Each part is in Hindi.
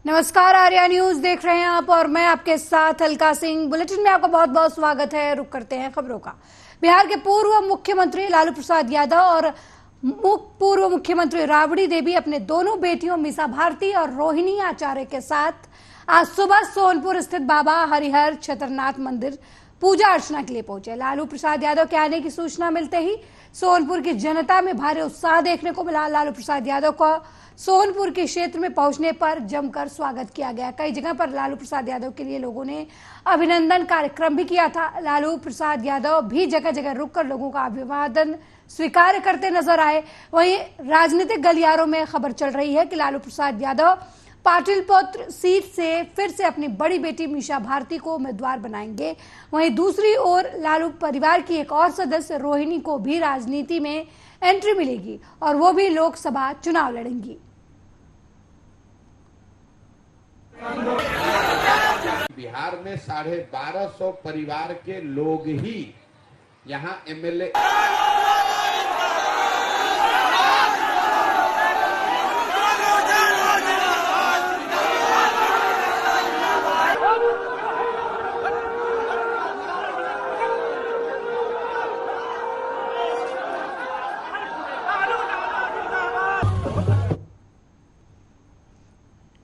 नमस्कार, आर्या न्यूज देख रहे हैं आप और मैं आपके साथ अलका सिंह। बुलेटिन में आपका बहुत बहुत स्वागत है। रुक करते हैं खबरों का। बिहार के पूर्व मुख्यमंत्री लालू प्रसाद यादव और पूर्व मुख्यमंत्री राबड़ी देवी अपने दोनों बेटियों मीसा भारती और रोहिणी आचार्य के साथ आज सुबह सोनपुर स्थित बाबा हरिहर छतरनाथ मंदिर पूजा अर्चना के लिए पहुंचे। लालू प्रसाद यादव के आने की सूचना मिलते ही सोनपुर की जनता में भारी उत्साह देखने को मिला। लालू प्रसाद यादव को सोनपुर के क्षेत्र में पहुंचने पर जमकर स्वागत किया गया। कई जगह पर लालू प्रसाद यादव के लिए लोगों ने अभिनंदन कार्यक्रम भी किया था। लालू प्रसाद यादव भी जगह जगह रुककर लोगों का अभिवादन स्वीकार करते नजर आए। वहीं राजनीतिक गलियारों में खबर चल रही है कि लालू प्रसाद यादव पाटलिपुत्र सीट से फिर से अपनी बड़ी बेटी मीसा भारती को उम्मीदवार बनाएंगे। वहीं दूसरी ओर लालू परिवार की एक और सदस्य रोहिणी को भी राजनीति में एंट्री मिलेगी और वो भी लोकसभा चुनाव लड़ेंगी। बिहार में 1250 परिवार के लोग ही यहाँ एमएलए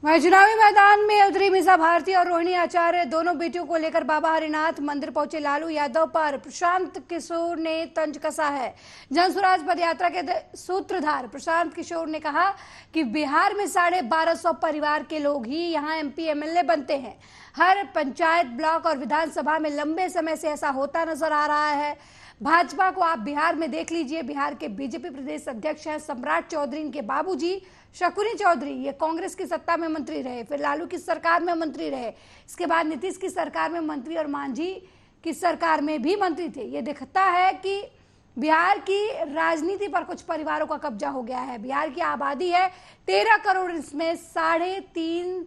वहीं चुनावी मैदान में उतरी मीसा भारती और रोहिणी आचार्य दोनों बेटियों को लेकर बाबा हरिनाथ मंदिर पहुंचे। लालू यादव पर प्रशांत किशोर ने तंज कसा है। जन स्वराज पद यात्रा के सूत्रधार प्रशांत किशोर ने कहा कि बिहार में 1250 परिवार के लोग ही यहां एमपी एमएलए बनते हैं। हर पंचायत, ब्लॉक और विधानसभा में लंबे समय से ऐसा होता नजर आ रहा है। भाजपा को आप बिहार में देख लीजिए। बिहार के बीजेपी प्रदेश अध्यक्ष हैं सम्राट चौधरी, इनके बाबूजी शकुनी चौधरी, ये कांग्रेस की सत्ता में मंत्री रहे, फिर लालू की सरकार में मंत्री रहे, इसके बाद नीतीश की सरकार में मंत्री और मांझी की सरकार में भी मंत्री थे। ये दिखता है कि बिहार की राजनीति पर कुछ परिवारों का कब्जा हो गया है। बिहार की आबादी है 13 करोड़, इसमें 3.5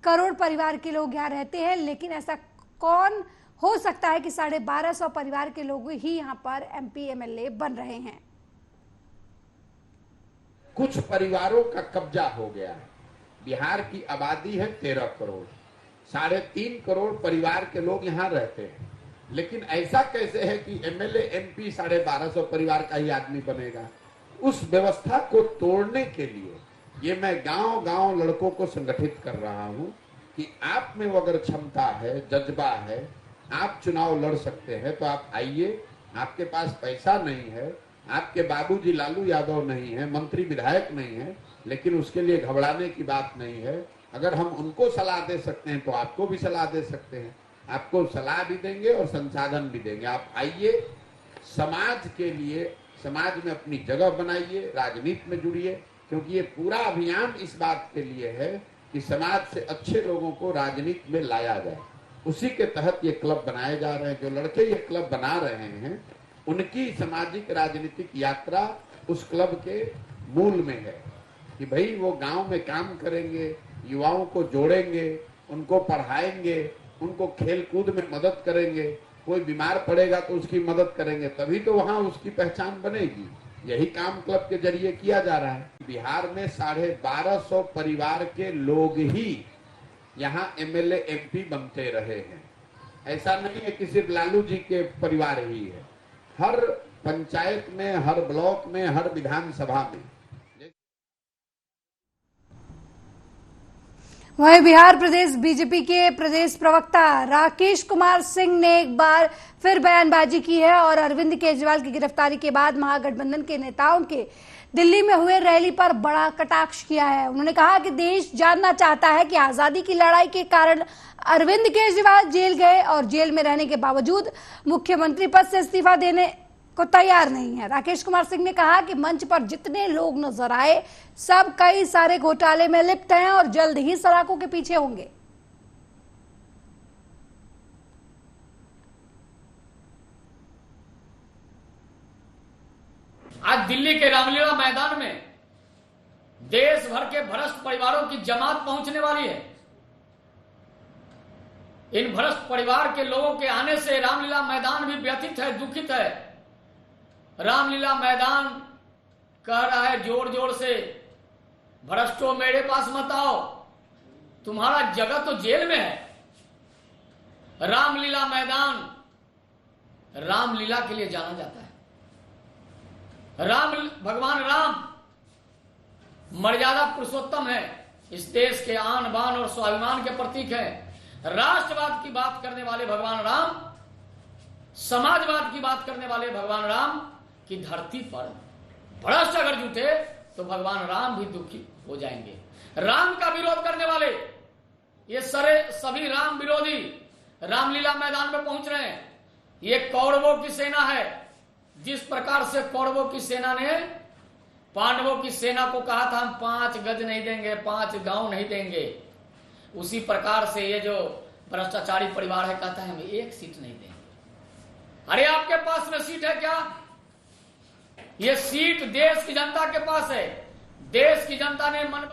करोड़ परिवार के लोग यहाँ रहते हैं। लेकिन ऐसा कौन हो सकता है कि 1250 परिवार के लोग ही यहाँ पर एमपी एमएलए बन रहे हैं। कुछ परिवारों का कब्जा हो गया है। बिहार की आबादी है 13 करोड़, 3.5 करोड़ परिवार के लोग यहाँ रहते हैं। लेकिन ऐसा कैसे है कि एमएलए एमपी 1250 परिवार का ही आदमी बनेगा? उस व्यवस्था को तोड़ने के लिए ये मैं गांव गांव लड़कों को संगठित कर रहा हूँ कि आप में अगर क्षमता है, जज्बा है, आप चुनाव लड़ सकते हैं तो आप आइए। आपके पास पैसा नहीं है, आपके बाबूजी लालू यादव नहीं है, मंत्री विधायक नहीं है, लेकिन उसके लिए घबराने की बात नहीं है। अगर हम उनको सलाह दे सकते हैं तो आपको भी सलाह दे सकते हैं। आपको सलाह भी देंगे और संसाधन भी देंगे। आप आइए, समाज के लिए, समाज में अपनी जगह बनाइए, राजनीति में जुड़िए, क्योंकि ये पूरा अभियान इस बात के लिए है कि समाज से अच्छे लोगों को राजनीति में लाया जाए। उसी के तहत ये क्लब बनाए जा रहे हैं। जो लड़के ये क्लब बना रहे हैं उनकी सामाजिक राजनीतिक यात्रा उस क्लब के मूल में है कि भाई वो गांव में काम करेंगे, युवाओं को जोड़ेंगे, उनको पढ़ाएंगे, उनको खेल कूद में मदद करेंगे, कोई बीमार पड़ेगा तो उसकी मदद करेंगे, तभी तो वहां उसकी पहचान बनेगी। यही काम क्लब के जरिए किया जा रहा है। बिहार में 1250 परिवार के लोग ही यहाँ एमएलए एमपी बनते रहे हैं। ऐसा नहीं है कि सिर्फ लालू जी के परिवार ही है। हर पंचायत में, हर ब्लॉक में, हर विधानसभा में। वहीं बिहार प्रदेश बीजेपी के प्रदेश प्रवक्ता राकेश कुमार सिंह ने एक बार फिर बयानबाजी की है और अरविंद केजरीवाल की गिरफ्तारी के बाद महागठबंधन के नेताओं के दिल्ली में हुए रैली पर बड़ा कटाक्ष किया है। उन्होंने कहा कि देश जानना चाहता है कि आजादी की लड़ाई के कारण अरविंद केजरीवाल जेल गए और जेल में रहने के बावजूद मुख्यमंत्री पद से इस्तीफा देने को तैयार नहीं है। राकेश कुमार सिंह ने कहा कि मंच पर जितने लोग नजर आए सब कई सारे घोटाले में लिप्त हैं और जल्द ही सलाखों के पीछे होंगे। आज दिल्ली के रामलीला मैदान में देश भर के भ्रष्ट परिवारों की जमात पहुंचने वाली है। इन भ्रष्ट परिवार के लोगों के आने से रामलीला मैदान भी व्यथित है, दुखित है। रामलीला मैदान कह रहा है जोर जोर से, भ्रष्टों मेरे पास मत आओ, तुम्हारा जगह तो जेल में है। रामलीला मैदान रामलीला के लिए जाना जाता है। भगवान राम मर्यादा पुरुषोत्तम है, इस देश के आन बान और स्वाभिमान के प्रतीक है। राष्ट्रवाद की बात करने वाले भगवान राम, समाजवाद की बात करने वाले भगवान राम की धरती पर भ्रष्ट अगर जुटे तो भगवान राम भी दुखी हो जाएंगे। राम का विरोध करने वाले ये सभी राम विरोधी रामलीला मैदान में पहुंच रहे हैं। ये कौरवों की सेना है। जिस प्रकार से कौरवों की सेना ने पांडवों की सेना को कहा था हम 5 गज नहीं देंगे, 5 गांव नहीं देंगे, उसी प्रकार से ये जो भ्रष्टाचारी परिवार है कहता है हम 1 सीट नहीं देंगे। अरे आपके पास में सीट है क्या? ये सीट देश की जनता के पास है। देश की जनता ने मन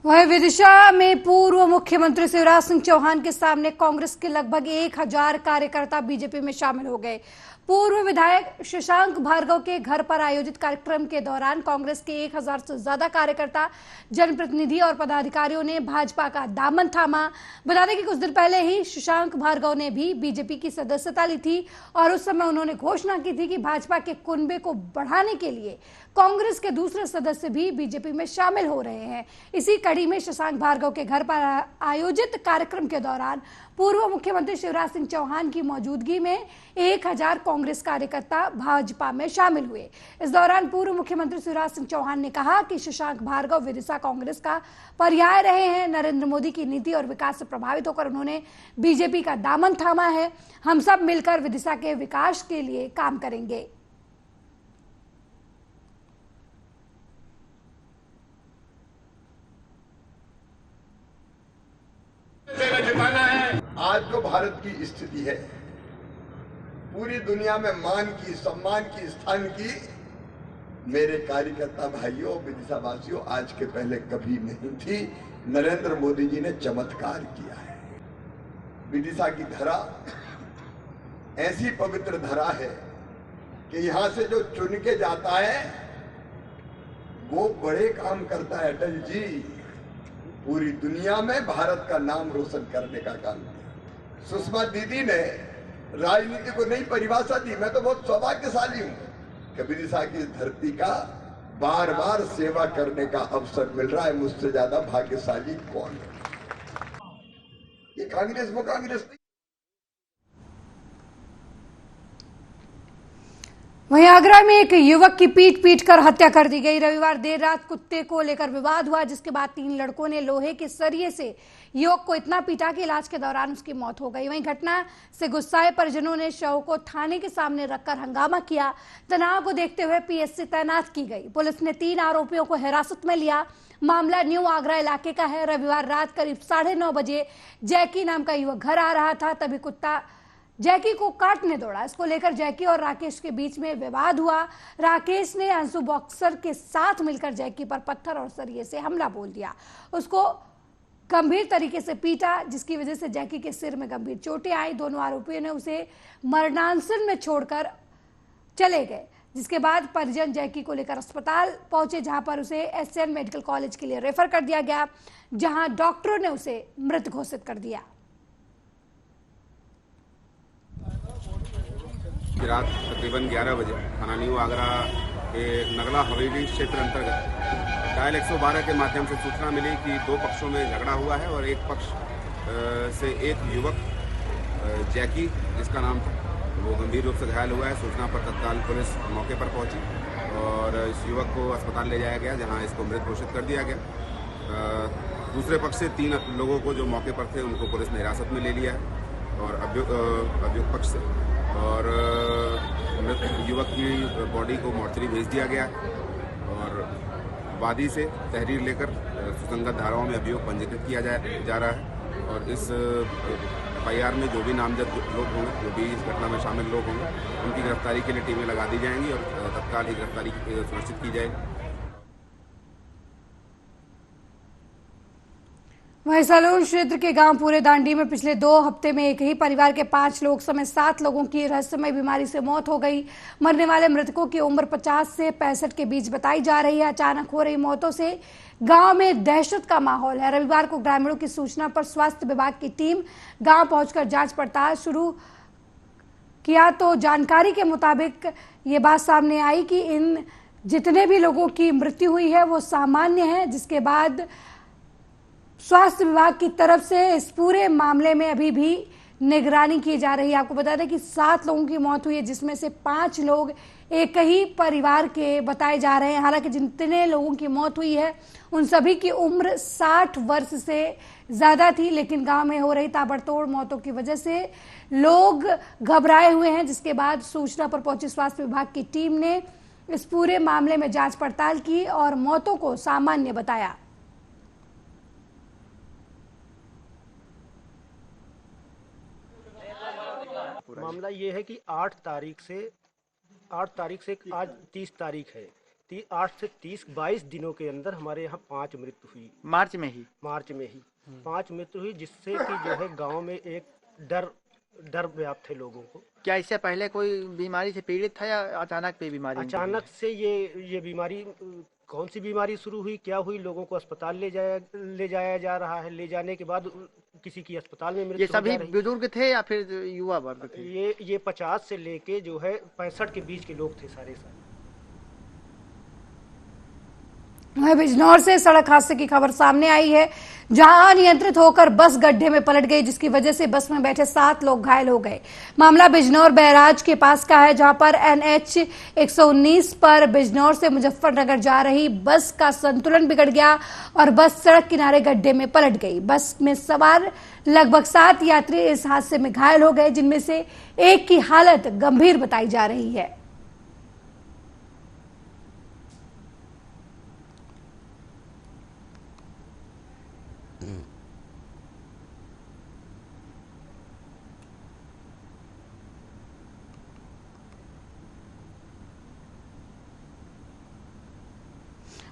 वह विदिशा में पूर्व मुख्यमंत्री शिवराज सिंह चौहान के सामने कांग्रेस के लगभग 1000 कार्यकर्ता बीजेपी में शामिल हो गए। पूर्व विधायक शशांक भार्गव के घर पर आयोजित कार्यक्रम के दौरान कांग्रेस के 1000 से ज्यादा कार्यकर्ता, जनप्रतिनिधि और पदाधिकारियों ने भाजपा का दामन थामा। बताने के कुछ दिन पहले ही शशांक भार्गव ने भी बीजेपी की सदस्यता ली थी और उस समय उन्होंने घोषणा की थी कि भाजपा के कुनबे को बढ़ाने के लिए कांग्रेस के दूसरे सदस्य भी बीजेपी में शामिल हो रहे हैं। इसी कड़ी में शशांक भार्गव के घर पर आयोजित कार्यक्रम के दौरान पूर्व मुख्यमंत्री शिवराज सिंह चौहान की मौजूदगी में 1000 कांग्रेस कार्यकर्ता भाजपा में शामिल हुए। इस दौरान पूर्व मुख्यमंत्री शिवराज सिंह चौहान ने कहा कि शशांक भार्गव विदिशा कांग्रेस का पर्याय रहे हैं। नरेंद्र मोदी की नीति और विकास से प्रभावित होकर उन्होंने बीजेपी का दामन थामा है। हम सब मिलकर विदिशा के विकास के लिए काम करेंगे। आज जो भारत की स्थिति है, पूरी दुनिया में मान की, सम्मान की, स्थान की, मेरे कार्यकर्ता भाइयों, विदिशा वासियों, आज के पहले कभी नहीं थी। नरेंद्र मोदी जी ने चमत्कार किया है। विदिशा की धरा ऐसी पवित्र धरा है कि यहां से जो चुन के जाता है वो बड़े काम करता है। अटल जी पूरी दुनिया में भारत का नाम रोशन करने का काम किया। सुषमा दीदी ने राजनीति को नई परिभाषा दी। मैं तो बहुत सौभाग्यशाली हूं कि विदिशा की धरती का बार बार सेवा करने का अवसर मिल रहा है। मुझसे ज्यादा भाग्यशाली कौन है? ये कांग्रेस वो कांग्रेस नहीं। वहीं आगरा में एक युवक की पीट कर हत्या कर दी गई। रविवार देर रात कुत्ते को लेकर विवाद हुआ, जिसके बाद 3 लड़कों ने लोहे के सरिये से युवक को इतना पीटा कि इलाज के दौरान उसकी मौत हो गई। वहीं घटना से गुस्साए परिजनों ने शव को थाने के सामने रखकर हंगामा किया। तनाव को देखते हुए पीएससी तैनात की गई। पुलिस ने 3 आरोपियों को हिरासत में लिया। मामला न्यू आगरा इलाके का है। रविवार रात करीब 9:30 बजे जैकी नाम का युवक घर आ रहा था, तभी कुत्ता जैकी को काटने दौड़ा। इसको लेकर जैकी और राकेश के बीच में विवाद हुआ। राकेश ने अंशु बॉक्सर के साथ मिलकर जैकी पर पत्थर और सरिये से हमला बोल दिया। उसको गंभीर तरीके से पीटा, जिसकी वजह से जैकी के सिर में गंभीर चोटें आई। दोनों आरोपियों ने उसे मरणासन में छोड़कर चले गए, जिसके बाद परिजन जैकी को लेकर अस्पताल पहुंचे, जहां पर उसे एसएन मेडिकल कॉलेज के लिए रेफर कर दिया गया, जहां डॉक्टरों ने उसे मृत घोषित कर दिया। रात तकरीबन 11 बजे थाना न्यू आगरा के नगला हवेली क्षेत्र अंतर्गत डायल 112 के माध्यम से सूचना मिली कि 2 पक्षों में झगड़ा हुआ है और एक पक्ष से एक युवक जैकी, जिसका नाम था, वो गंभीर रूप से घायल हुआ है। सूचना पर तत्काल पुलिस मौके पर पहुंची और इस युवक को अस्पताल ले जाया गया, जहां इसको मृत घोषित कर दिया गया। दूसरे पक्ष से 3 लोगों को जो मौके पर थे उनको पुलिस ने हिरासत में ले लिया है और अभियुक्त पक्ष से, और मृत युवक की बॉडी को मोर्चरी भेज दिया गया और वादी से तहरीर लेकर सुसंगत धाराओं में अभियोग पंजीकृत किया जा रहा है। और इस एफआईआर में जो भी नामजद लोग होंगे, जो भी इस घटना में शामिल लोग होंगे, उनकी गिरफ्तारी के लिए टीमें लगा दी जाएंगी और तत्काल ही गिरफ्तारी सुनिश्चित की जाएगी। वहीं सलून क्षेत्र के गांव पूरे दांडी में पिछले 2 हफ्ते में एक ही परिवार के 5 लोग समेत 7 लोगों की रहस्यमय बीमारी से मौत हो गई। मरने वाले मृतकों की उम्र 50 से 65 के बीच बताई जा रही है। अचानक हो रही मौतों से गांव में दहशत का माहौल है। रविवार को ग्रामीणों की सूचना पर स्वास्थ्य विभाग की टीम गांव पहुंचकर जांच पड़ताल शुरू किया तो जानकारी के मुताबिक ये बात सामने आई कि इन जितने भी लोगों की मृत्यु हुई है वो सामान्य है, जिसके बाद स्वास्थ्य विभाग की तरफ से इस पूरे मामले में अभी भी निगरानी की जा रही है। आपको बता दें कि 7 लोगों की मौत हुई है, जिसमें से 5 लोग एक ही परिवार के बताए जा रहे हैं। हालांकि जितने लोगों की मौत हुई है उन सभी की उम्र 60 वर्ष से ज्यादा थी, लेकिन गांव में हो रही ताबड़तोड़ मौतों की वजह से लोग घबराए हुए हैं। जिसके बाद सूचना पर पहुंची स्वास्थ्य विभाग की टीम ने इस पूरे मामले में जांच पड़ताल की और मौतों को सामान्य बताया। मामला ये है कि 8 तारीख से आज 30 तारीख है। 8 से 30 22 दिनों के अंदर हमारे यहाँ 5 मृत्यु हुई। मार्च में ही 5 मृत्यु हुई, जिससे कि जो है गांव में एक डर व्याप्त है लोगों को। क्या इससे पहले कोई बीमारी से पीड़ित था या अचानक पे बीमारी? अचानक से ये बीमारी, कौन सी बीमारी शुरू हुई, क्या हुई, लोगों को अस्पताल ले जाया जा रहा है। ले जाने के बाद किसी की अस्पताल में मृत्यु। ये सभी बुजुर्ग थे या फिर युवा वर्ग थे? ये 50 से लेके जो है 65 के बीच के लोग थे सारे। बिजनौर से सड़क हादसे की खबर सामने आई है, जहां अनियंत्रित होकर बस गड्ढे में पलट गई, जिसकी वजह से बस में बैठे 7 लोग घायल हो गए। मामला बिजनौर बैराज के पास का है, जहां पर NH 119 पर बिजनौर से मुजफ्फरनगर जा रही बस का संतुलन बिगड़ गया और बस सड़क किनारे गड्ढे में पलट गई। बस में सवार लगभग 7 यात्री इस हादसे में घायल हो गए, जिनमें से एक की हालत गंभीर बताई जा रही है।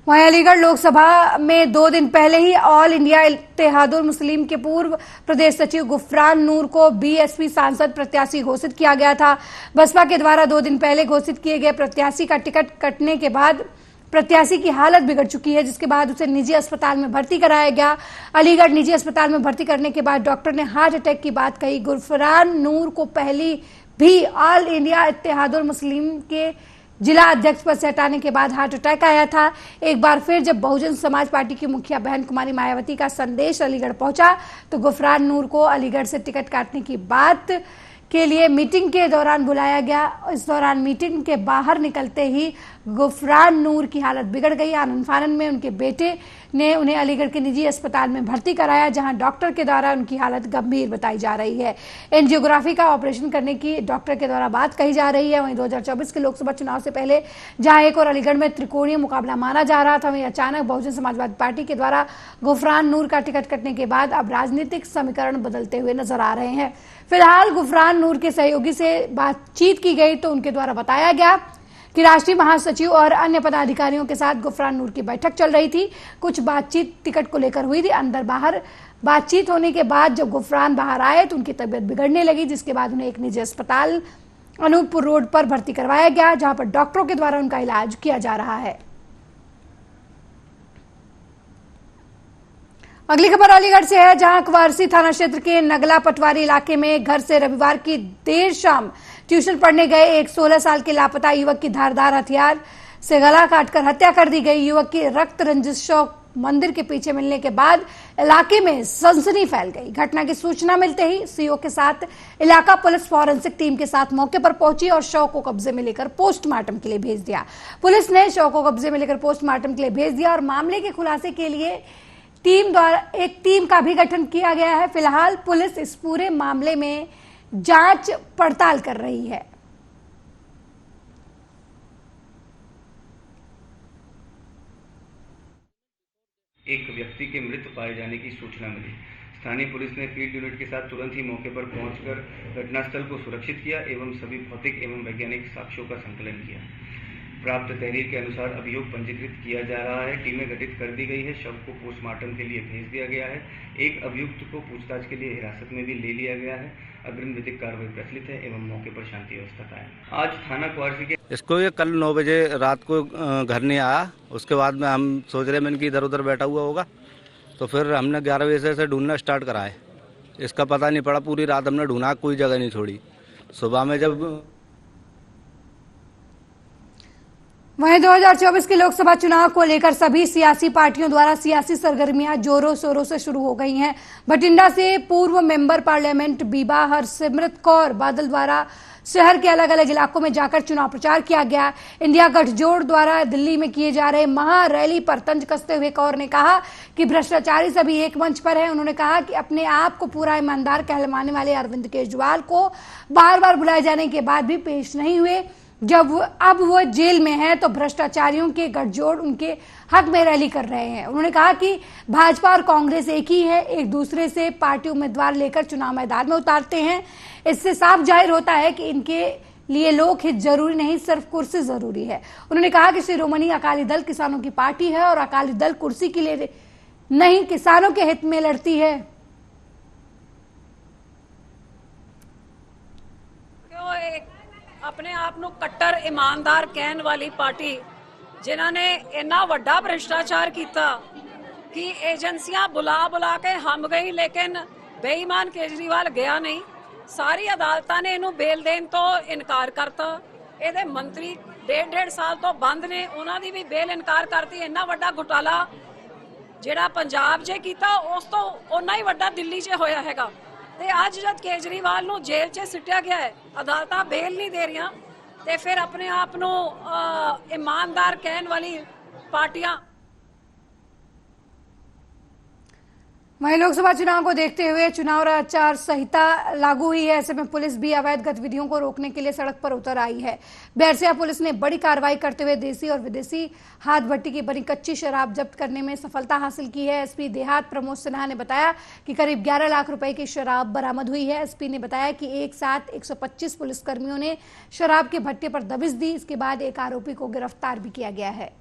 वहीं अलीगढ़ लोकसभा में 2 दिन पहले ही ऑल इंडिया इत्तेहादुल मुस्लिम के पूर्व प्रदेश सचिव गुफरान नूर को BSP सांसद प्रत्याशी घोषित किया गया था। बसपा के द्वारा 2 दिन पहले घोषित किए गए प्रत्याशी का टिकट कटने के बाद प्रत्याशी की हालत बिगड़ चुकी है, जिसके बाद उसे निजी अस्पताल में भर्ती कराया गया। अलीगढ़ निजी अस्पताल में भर्ती करने के बाद डॉक्टर ने हार्ट अटैक की बात कही। गुफरान नूर को पहली भी ऑल इंडिया इत्तेहादुल मुस्लिम के जिला अध्यक्ष पद से हटाने के बाद हार्ट अटैक आया था। एक बार फिर जब बहुजन समाज पार्टी की मुखिया बहन कुमारी मायावती का संदेश अलीगढ़ पहुंचा तो गुफरान नूर को अलीगढ़ से टिकट काटने की बात के लिए मीटिंग के दौरान बुलाया गया। इस दौरान मीटिंग के बाहर निकलते ही गुफरान नूर की हालत बिगड़ गई। आनन फानन में उनके बेटे ने उन्हें अलीगढ़ के निजी अस्पताल में भर्ती कराया, जहां डॉक्टर के द्वारा उनकी हालत गंभीर बताई जा रही है। एंजियोग्राफी का ऑपरेशन करने की डॉक्टर के द्वारा बात कही जा रही है। वहीं 2024 के लोकसभा चुनाव से पहले जहां एक और अलीगढ़ में त्रिकोणीय मुकाबला माना जा रहा था, वहीं अचानक बहुजन समाजवादी पार्टी के द्वारा गुफरान नूर का टिकट कटने के बाद अब राजनीतिक समीकरण बदलते हुए नजर आ रहे हैं। फिलहाल गुफरान नूर के सहयोगी से बातचीत की गई तो उनके द्वारा बताया गया कि राष्ट्रीय महासचिव और अन्य पदाधिकारियों के साथ गुफरान नूर की बैठक चल रही थी। कुछ बातचीत टिकट को लेकर हुई थी। अंदर बाहर बातचीत होने के बाद जब गुफरान बाहर आए तो उनकी तबीयत बिगड़ने लगी, जिसके बाद उन्हें एक निजी अस्पताल अनूपपुर रोड पर भर्ती करवाया गया, जहां पर डॉक्टरों के द्वारा उनका इलाज किया जा रहा है। अगली खबर अलीगढ़ से है, जहां कुवारसी थाना क्षेत्र के नगला पटवारी इलाके में घर से रविवार की देर शाम ट्यूशन पढ़ने गए एक 16 साल के लापता युवक की धारदार हथियार से गला काटकर हत्या कर दी गई। युवक की रक्त रंजित शव मंदिर के पीछे मिलने के बाद इलाके में सनसनी फैल गई। घटना की सूचना मिलते ही सीओ के साथ इलाका पुलिस फॉरेंसिक टीम के साथ मौके पर पहुंची और शव को कब्जे में लेकर पोस्टमार्टम के लिए भेज दिया। पुलिस ने शव को कब्जे में लेकर पोस्टमार्टम के लिए भेज दिया और मामले के खुलासे के लिए एक टीम का भी गठन किया गया है। फिलहाल पुलिस इस पूरे मामले में जांच पड़ताल कर रही है। एक व्यक्ति के मृत पाए जाने की सूचना मिली। स्थानीय पुलिस ने फील्ड यूनिट के साथ तुरंत ही मौके पर पहुंचकर घटनास्थल को सुरक्षित किया एवं सभी भौतिक एवं वैज्ञानिक साक्ष्यों का संकलन किया। प्राप्त तहरीर के अनुसार अभियोग पंजीकृत किया जा रहा है। टीमें गठित कर दी गई है। शव को पोस्टमार्टम के लिए भेज दिया गया है। एक अभियुक्त को पूछताछ के लिए हिरासत में भी ले लिया गया है। अग्रिम विधिक कार्रवाई प्रचलित है एवं मौके पर शांति व्यवस्था कायम। आज थाना कुआरसी के इसको ये कल 9 बजे रात को घर नहीं आया। उसके बाद में हम सोच रहे मैंने कि इधर उधर बैठा हुआ होगा, तो फिर हमने 11 बजे से ढूंढना स्टार्ट करा है। इसका पता नहीं पड़ा, पूरी रात हमने ढूंढा, कोई जगह नहीं छोड़ी। सुबह में जब वहीं 2024 के लोकसभा चुनाव को लेकर सभी सियासी पार्टियों द्वारा सियासी सरगर्मियां जोरों शोरों से शुरू हो गई हैं। बठिंडा से पूर्व मेंबर पार्लियामेंट बीबा हरसिमरत कौर बादल द्वारा शहर के अलग अलग इलाकों में जाकर चुनाव प्रचार किया गया। इंडिया गठजोड़ द्वारा दिल्ली में किए जा रहे महा रैली पर तंज कसते हुए कौर ने कहा कि भ्रष्टाचारी सभी एक मंच पर है। उन्होंने कहा कि अपने आप को पूरा ईमानदार कहलवाने वाले अरविंद केजरीवाल को बार बार बुलाए जाने के बाद भी पेश नहीं हुए। जब अब वो जेल में है तो भ्रष्टाचारियों के गठजोड़ उनके हक में रैली कर रहे हैं। उन्होंने कहा कि भाजपा और कांग्रेस एक ही है, एक दूसरे से पार्टी उम्मीदवार लेकर चुनाव मैदान में उतारते हैं। इससे साफ जाहिर होता है कि इनके लिए लोकहित जरूरी नहीं, सिर्फ कुर्सी जरूरी है। उन्होंने कहा कि शिरोमणि अकाली दल किसानों की पार्टी है और अकाली दल कुर्सी के लिए नहीं, किसानों के हित में लड़ती है। अपने आप ਨੂੰ ਕੱਟਰ ਇਮਾਨਦਾਰ ਕਹਿਣ ਵਾਲੀ ਪਾਰਟੀ ਜਿਨ੍ਹਾਂ ਨੇ ਇੰਨਾ ਵੱਡਾ ਭ੍ਰਿਸ਼ਟਾਚਾਰ ਕੀਤਾ ਕਿ ਏਜੰਸੀਆਂ ਬੁਲਾ ਕੇ ਹਮ ਗਈ, ਲੇਕਿਨ ਬੇਈਮਾਨ ਕੇਜਰੀਵਾਲ ਗਿਆ ਨਹੀਂ। ਸਾਰੀ ਅਦਾਲਤਾਂ ਨੇ ਇਹਨੂੰ ਬੇਲ ਦੇਣ ਤੋਂ ਇਨਕਾਰ ਕਰਤਾ। ਇਹਦੇ ਮੰਤਰੀ 1.5 ਸਾਲ ਤੋਂ ਬੰਦ ਨੇ, ਉਹਨਾਂ ਦੀ ਵੀ ਬੇਲ ਇਨਕਾਰ ਕਰਤੀ। ਇੰਨਾ ਵੱਡਾ ਘੁਟਾਲਾ ਜਿਹੜਾ ਪੰਜਾਬ 'ਚ ਕੀਤਾ ਉਸ ਤੋਂ ਓਨਾ ਹੀ ਵੱਡਾ ਦਿੱਲੀ 'ਚ ਹੋਇਆ ਹੈਗਾ। ਤੇ ਅੱਜ ਜਦ ਕੇਜਰੀਵਾਲ ਨੂੰ ਜੇਲ੍ਹ 'ਚ ਸਿੱਟਿਆ ਗਿਆ ਹੈ, ਅਦਾਲਤਾਂ ਬੇਲ ਨਹੀਂ ਦੇ ਰਹੀਆਂ, ਤੇ ਫਿਰ ਆਪਣੇ ਆਪ ਨੂੰ ईमानदार कहने वाली पार्टियां। वहीं लोकसभा चुनाव को देखते हुए चुनाव आचार संहिता लागू हुई है। ऐसे में पुलिस भी अवैध गतिविधियों को रोकने के लिए सड़क पर उतर आई है। बैरसिया पुलिस ने बड़ी कार्रवाई करते हुए देसी और विदेशी हाथ भट्टी की बनी कच्ची शराब जब्त करने में सफलता हासिल की है। एसपी देहात प्रमोद सिन्हा ने बताया कि करीब 11 लाख रुपए की शराब बरामद हुई है। एसपी ने बताया कि एक साथ 125 पुलिसकर्मियों ने शराब के भट्टे पर दबिश दी। इसके बाद एक आरोपी को गिरफ्तार भी किया गया है।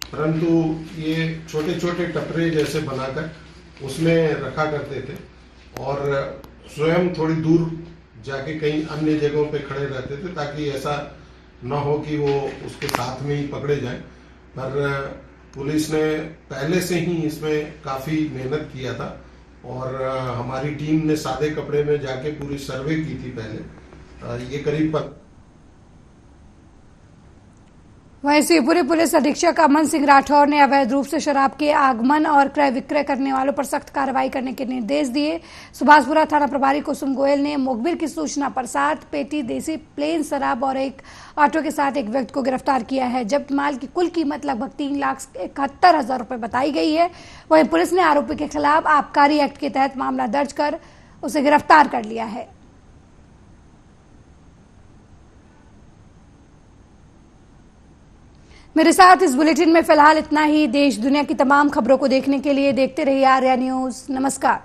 परंतु ये छोटे छोटे टपरे जैसे बनाकर उसमें रखा करते थे और स्वयं थोड़ी दूर जाके कहीं अन्य जगहों पे खड़े रहते थे ताकि ऐसा न हो कि वो उसके साथ में ही पकड़े जाएं। पर पुलिस ने पहले से ही इसमें काफ़ी मेहनत किया था और हमारी टीम ने सादे कपड़े में जाके पूरी सर्वे की थी पहले। ये करीब वहीं शिवपुरी पुलिस अधीक्षक अमन सिंह राठौर ने अवैध रूप से शराब के आगमन और क्रय विक्रय करने वालों पर सख्त कार्रवाई करने के निर्देश दिए। सुभाषपुरा थाना प्रभारी कुसुम गोयल ने मुखबिर की सूचना पर 7 पेटी देसी प्लेन शराब और एक ऑटो के साथ एक व्यक्ति को गिरफ्तार किया है। जब्त माल की कुल कीमत लगभग 3,71,000 रुपए बताई गई है। वहीं पुलिस ने आरोपी के खिलाफ आबकारी एक्ट के तहत मामला दर्ज कर उसे गिरफ्तार कर लिया है। मेरे साथ इस बुलेटिन में फिलहाल इतना ही। देश दुनिया की तमाम खबरों को देखने के लिए देखते रहिए आर्या न्यूज। नमस्कार।